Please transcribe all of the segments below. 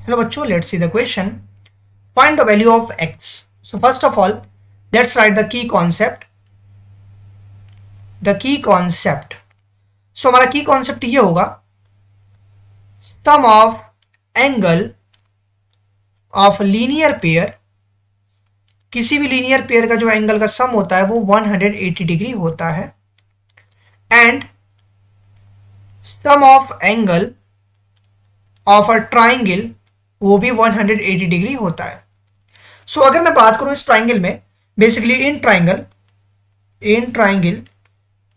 Hello bachcho, let's see the question. Find the value of x. So first of all, let's write the key concept. The key concept. So हमारा key concept ये होगा sum of angle of linear pair. किसी भी linear pair का जो angle का सम होता है वो 180 डिग्री होता है and sum of angle of a triangle वो भी 180 डिग्री होता है. सो अगर मैं बात करूं इस ट्राइंगल में, basically in triangle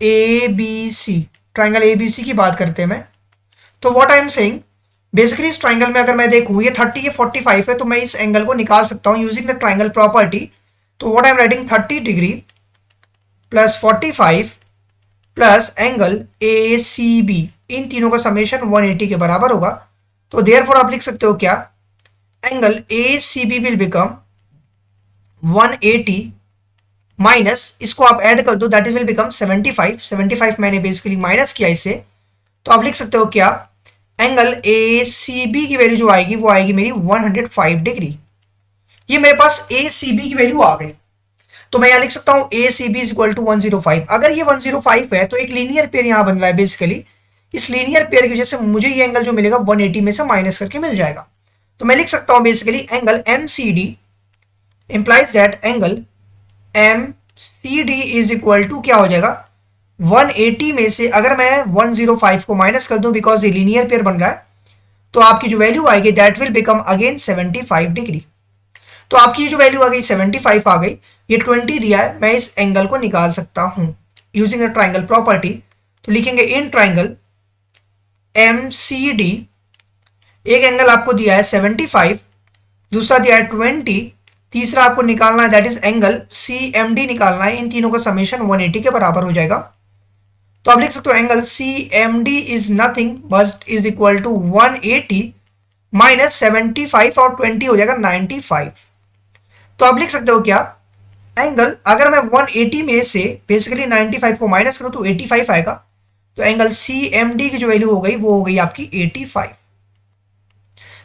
A B C, triangle A B C की बात करते हैं मैं, तो what I am saying, basically इस ट्राइंगल में अगर मैं देखूं ये 30 ये 45 है तो मैं इस एंगल को निकाल सकता हूं यूजिंग द ट्राइंगल प्रॉपर्टी. तो what I am writing 30 degree plus 45 plus angle A C B, इन तीनों का समेशन 180 के बराबर होगा. तो देयरफॉर आप लिख सकते हो क्या, angle A C B will become 180 minus, इसको आप ऐड कर दो, दैट इज विल बिकम 75 मैंने बेसिकली माइनस किया इससे, तो आप लिख सकते हो क्या, एंगल ए सी बी की वैल्यू जो आएगी वो आएगी मेरी 105 डिग्री. ये मेरे पास ए सी बी की वैल्यू आ गई, तो मैं यहां लिख सकता हूं A C B is equal to 105. अगर ये 105 है तो एक लीनियर पेयर यहां बन रहा है, बेसिकली इस लीनियर पेयर की वजह से मुझे ये एंगल जो मिलेगा 180 में से माइनस करके मिल जाएगा. तो मैं लिख सकता हूं basically angle M C D implies that angle MCD is equal to क्या हो जाएगा 180 में से अगर मैं 105 को माइनस कर दूं बिकॉज ये लीनियर पेयर बन रहा है, तो आपकी जो वैल्यू आएगी that will become again 75 degree. तो आपकी जो वैल्यू आ गई 75 आ गई, ये 20 दिया है, मैं इस एंगल को निकाल सकता हूं यूजिंग द ट्राइंगल प्रॉपर्टी. तो लिखेंगे इन ट्राइंगल MCD, एक एंगल आपको दिया है 75, दूसरा दिया है 20, तीसरा आपको निकालना है that is angle C M D निकालना है. इन तीनों का समेशन 180 के बराबर हो जाएगा. तो आप लिख सकते हो angle C M D is nothing but is equal to 180 minus 75 और 20 हो जाएगा 95. तो आप लिख सकते हो क्या, एंगल अगर मैं 180 में से बेसिकली 95 को माइनस करूं तो 85 आएगा. तो एंगल सी एम डी की जो वैल्यू हो गई वो हो गई आपकी 85.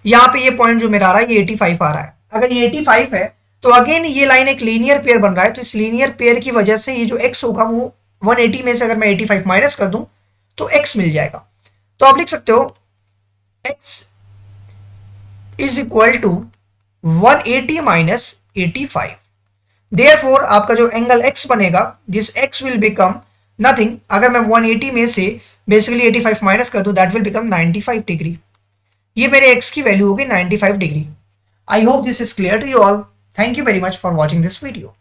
यहां पे ये पॉइंट जो मेरा आ रहा है ये 85 आ रहा है. अगर ये 85 है तो अगेन ये लाइन एक लीनियर पेयर बन रहा है, तो इस लीनियर पेयर की वजह से ये जो x होगा वो 180 में से अगर मैं 85 माइनस कर दूं तो x मिल जाएगा. तो आप लिख सकते हो x is equal to 180 minus 85. Therefore आपका जो एंगल x बनेगा this x will become nothing, अगर मैं 180 में से बेसिकली 85 माइनस कर दूं दैट विल बिकम 95 डिग्री. ये मेरे x की वैल्यू होगी 95 degree. I hope this is clear to you all. Thank you very much for watching this video.